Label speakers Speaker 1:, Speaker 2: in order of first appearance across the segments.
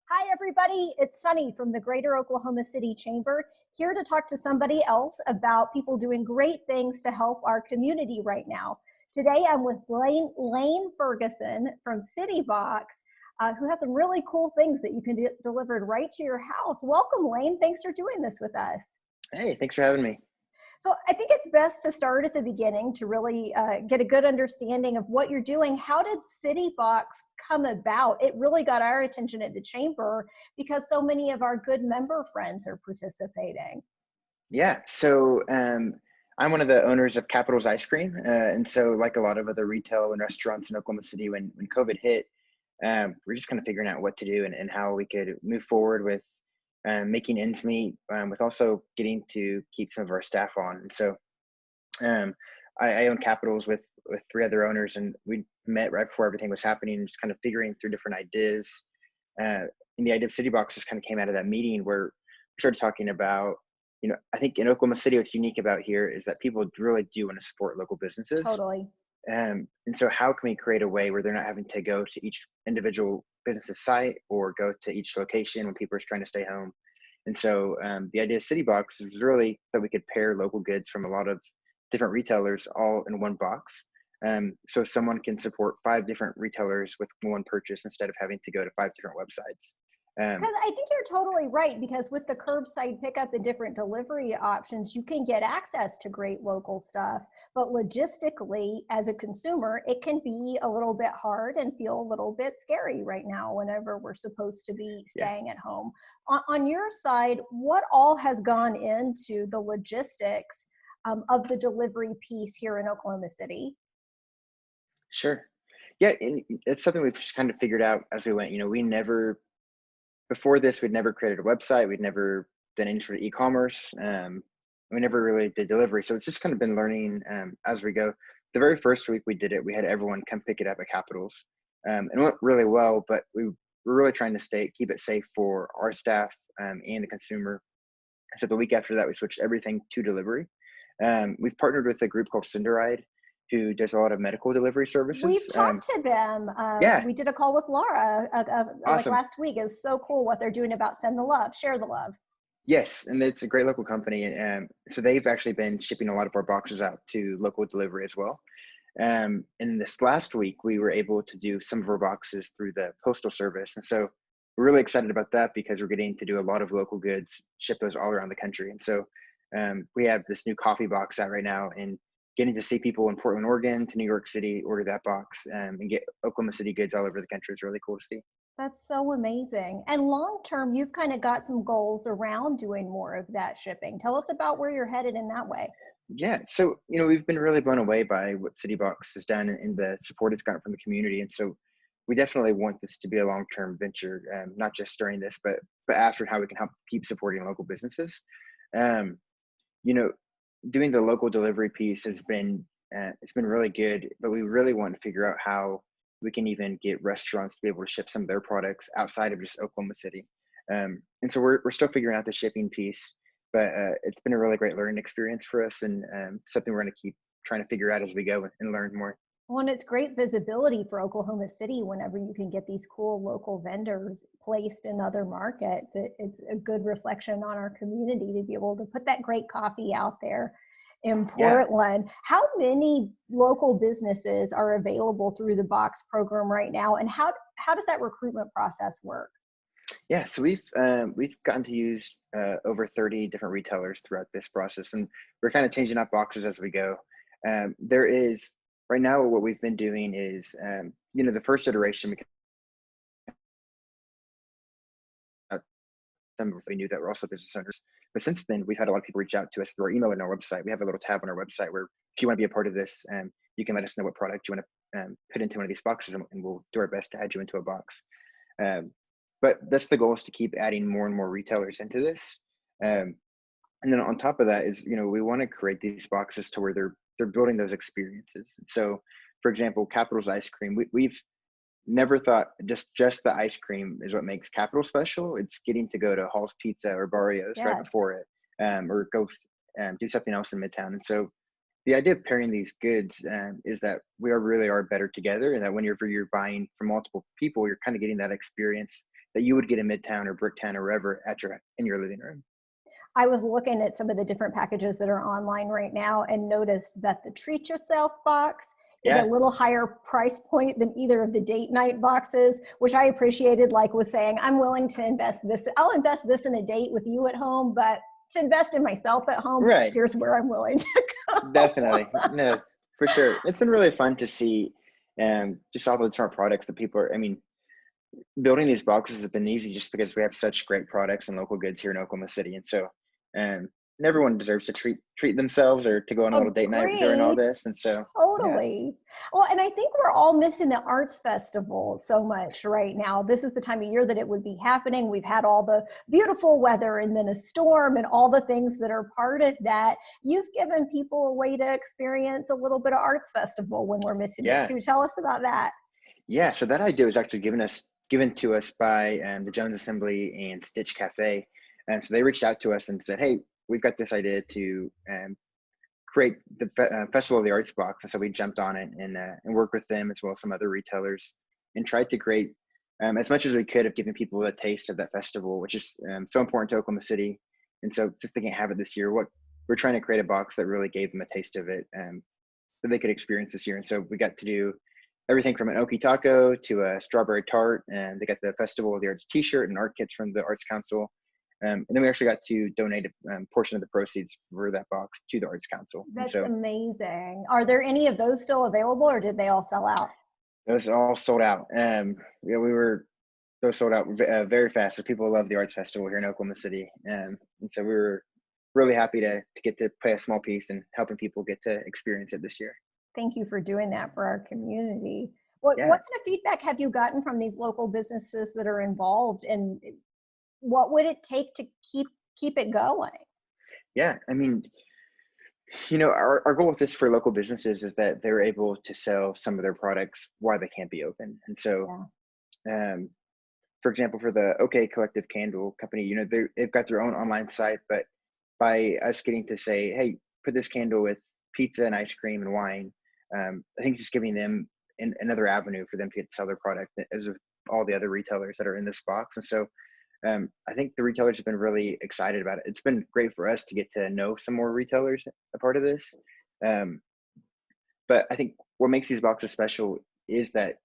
Speaker 1: Hi, everybody. It's Sunny from the Greater Oklahoma City Chamber, here to talk to somebody else about people doing great things to help our community right now. Today, I'm with Layne Ferguson from CityBox, who has some really cool things that you can get delivered right to your house. Welcome, Layne. Thanks for doing this with us.
Speaker 2: Hey, thanks for having me.
Speaker 1: So I think it's best to start at the beginning to really get a good understanding of what you're doing. How did CityBox come about? It really got our attention at the chamber because so many of our good member friends are participating.
Speaker 2: Yeah, I'm one of the owners of Capital's Ice Cream, and so like a lot of other retail and restaurants in Oklahoma City, when COVID hit, we're just kind of figuring out what to do and how we could move forward with making ends meet, with also getting to keep some of our staff on. And so um, I own Capitals with three other owners, and we met right before everything was happening, just kind of figuring through different ideas. And the idea of CityBox just kind of came out of that meeting where we started talking about, I think in Oklahoma City, what's unique about here is that people really do want to support local businesses.
Speaker 1: Totally.
Speaker 2: And so how can we create a way where they're not having to go to each individual business's site or go to each location when people are trying to stay home? And so the idea of CityBox is really that we could pair local goods from a lot of different retailers all in one box. So someone can support 5 different retailers with one purchase instead of having to go to 5 different websites.
Speaker 1: Because I think you're totally right, because with the curbside pickup and different delivery options, you can get access to great local stuff. But logistically, as a consumer, it can be a little bit hard and feel a little bit scary right now whenever we're supposed to be
Speaker 2: Yeah,
Speaker 1: staying at home. On your side, what all has gone into the logistics of the delivery piece here in Oklahoma City?
Speaker 2: sure. Yeah, and it's something we've just kind of figured out as we went. We never before this, we'd never created a website. We'd never done any sort of e-commerce. We never really did delivery. So it's just kind of been learning as we go. The very first week we did it, we had everyone come pick it up at Capitals. And it went really well, but we were really trying to keep it safe for our staff and the consumer. So the week after that, we switched everything to delivery. We've partnered with a group called Cinderide, who does a lot of medical delivery
Speaker 1: We've
Speaker 2: services.
Speaker 1: talked to them.
Speaker 2: Yeah,
Speaker 1: We did a call with Laura like
Speaker 2: awesome.
Speaker 1: last week. It was so cool what they're doing about send the love, share the love.
Speaker 2: Yes, and it's a great local company. So they've actually been shipping a lot of our boxes out to local delivery as well. And this last week, we were able to do some of our boxes through the postal service. And so we're really excited about that because we're getting to do a lot of local goods, ship those all around the country. And so we have this new coffee box out right now, and getting to see people in Portland, Oregon to New York City order that box and get Oklahoma City goods all over the country is really cool to see.
Speaker 1: That's so amazing. And long term, you've kind of got some goals around doing more of that shipping. Tell us about where you're headed in that way.
Speaker 2: Yeah, so we've been really blown away by what CityBox has done and the support it's gotten from the community, and so we definitely want this to be a long-term venture, not just during this, but after, how we can help keep supporting local businesses. Um, you know, Doing the local delivery piece has been it's been really good, but we really want to figure out how we can even get restaurants to be able to ship some of their products outside of just Oklahoma City. And so we're still figuring out the shipping piece, but it's been a really great learning experience for us, and something we're going to keep trying to figure out as we go and learn more.
Speaker 1: Well, and it's great visibility for Oklahoma City whenever you can get these cool local vendors placed in other markets. It's a good reflection on our community to be able to put that great coffee out there in
Speaker 2: Yeah,
Speaker 1: Portland. How many local businesses are available through the Box program right now? And how does that recruitment process work?
Speaker 2: yeah. So we've gotten to use over 30 different retailers throughout this process, and we're kind of changing up boxes as we go. There is right now what we've been doing is the first iteration, we some of us we knew that were also business owners. But since then, we've had a lot of people reach out to us through our email and our website. We have a little tab on our website where if you want to be a part of this, you can let us know what product you want to put into one of these boxes, and we'll do our best to add you into a box. Um, but that's the goal, is to keep adding more and more retailers into this. Um, and then on top of that is, we want to create these boxes to where they're building those experiences. So, for example, Capital's Ice Cream, we've never thought just the ice cream is what makes Capital special. It's getting to go to Hall's Pizza or Barrios right
Speaker 1: Yes.
Speaker 2: before it, or go do something else in Midtown. And so the idea of pairing these goods is that we really are better together, and that whenever you're buying from multiple people, you're kind of getting that experience that you would get in Midtown or Bricktown or wherever in your living room.
Speaker 1: I was looking at some of the different packages that are online right now and noticed that the Treat Yourself box is a
Speaker 2: Yeah,
Speaker 1: little higher price point than either of the date night boxes, which I appreciated, like was saying, I'm willing to invest this. I'll invest this in a date with you at home, but to invest in myself at home,
Speaker 2: right.
Speaker 1: here's where I'm willing to go.
Speaker 2: Definitely. No, for sure. It's been really fun to see just all the different products that people are, I mean, building these boxes has been easy just because we have such great products and local goods here in Oklahoma City. And so, and everyone deserves to treat themselves or to go on a little date night during all
Speaker 1: Agreed.
Speaker 2: this. And so, yeah,
Speaker 1: Totally. Well, and I think we're all missing the arts festival so much right now. This is the time of year that it would be happening. We've had all the beautiful weather and then a storm and all the things that are part of that. You've given people a way to experience a little bit of arts festival when we're missing it
Speaker 2: yeah,
Speaker 1: too. Tell us about that.
Speaker 2: yeah. So that idea was actually given to us by the Jones Assembly and Stitch Cafe. And so they reached out to us and said, hey, we've got this idea to create the Festival of the Arts box. And so we jumped on it and worked with them as well as some other retailers and tried to create as much as we could of giving people a taste of that festival, which is so important to Oklahoma City. And so since they can't have it this year, we're trying to create a box that really gave them a taste of it that they could experience this year. And so we got to do everything from an Okie taco to a strawberry tart, and they got the Festival of the Arts t-shirt and art kits from the Arts Council. And then we actually got to donate a portion of the proceeds for that box to the Arts Council. And
Speaker 1: That's
Speaker 2: so
Speaker 1: amazing. Are there any of those still available or did they all sell out?
Speaker 2: those all sold out. Yeah, those sold out very fast. So people love the Arts Festival here in Oklahoma City. And so we were really happy to get to play a small piece and helping people get to experience it this year.
Speaker 1: Thank you for doing that for our community. What
Speaker 2: Yeah.
Speaker 1: kind of feedback have you gotten from these local businesses that are involved, and what would it take to keep it going?
Speaker 2: Yeah. I mean, our goal with this for local businesses is that they're able to sell some of their products while they can't be open. And so, um, for example, for the OK Collective Candle Company, they've got their own online site, but by us getting to say, hey, put this candle with pizza and ice cream and wine, I think just giving them another avenue for them to get to sell their product as with all the other retailers that are in this box. And so I think the retailers have been really excited about it. It's been great for us to get to know some more retailers a part of this. Um, but I think what makes these boxes special is that,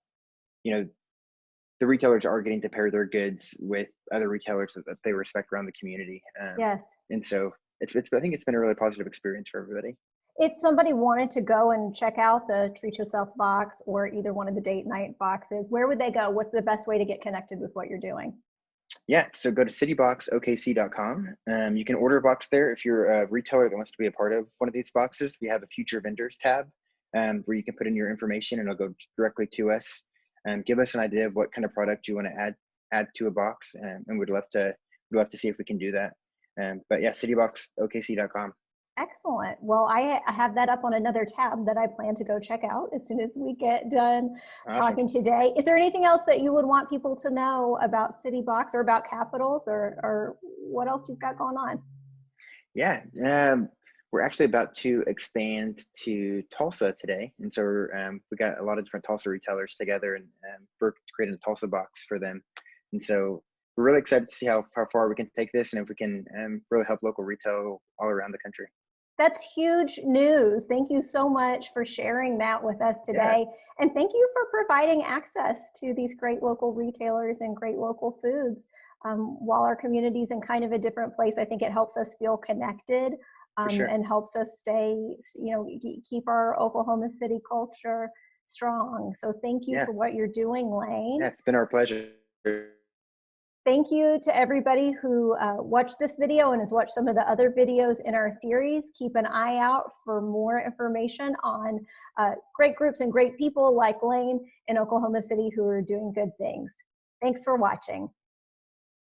Speaker 2: the retailers are getting to pair their goods with other retailers that they respect around the community.
Speaker 1: Yes.
Speaker 2: And so I think it's been a really positive experience for everybody.
Speaker 1: If somebody wanted to go and check out the Treat Yourself box or either one of the date night boxes, where would they go? What's the best way to get connected with what you're doing?
Speaker 2: Yeah, so go to cityboxokc.com. You can order a box there if you're a retailer that wants to be a part of one of these boxes. We have a future vendors tab where you can put in your information and it'll go directly to us. Give us an idea of what kind of product you want to add to a box, and we'd love to see if we can do that. But yeah, cityboxokc.com.
Speaker 1: Excellent. Well, I have that up on another tab that I plan to go check out as soon as we get done
Speaker 2: Awesome.
Speaker 1: talking today. Is there anything else that you would want people to know about CityBox or about Capitals or what else you've got going on?
Speaker 2: Yeah, we're actually about to expand to Tulsa today, and so we got a lot of different Tulsa retailers together, and we're creating a Tulsa box for them. And so we're really excited to see how far we can take this, and if we can really help local retail all around the country.
Speaker 1: That's huge news. Thank you so much for sharing that with us
Speaker 2: Yeah,
Speaker 1: today. And thank you for providing access to these great local retailers and great local foods. While our community is in kind of a different place, I think it helps us feel connected
Speaker 2: for sure.
Speaker 1: and helps us stay, keep our Oklahoma City culture strong. So thank you
Speaker 2: Yeah,
Speaker 1: for what you're doing, Layne.
Speaker 2: yeah, it's been our pleasure.
Speaker 1: Thank you to everybody who watched this video and has watched some of the other videos in our series. Keep an eye out for more information on great groups and great people like Layne in Oklahoma City who are doing good things. Thanks for watching.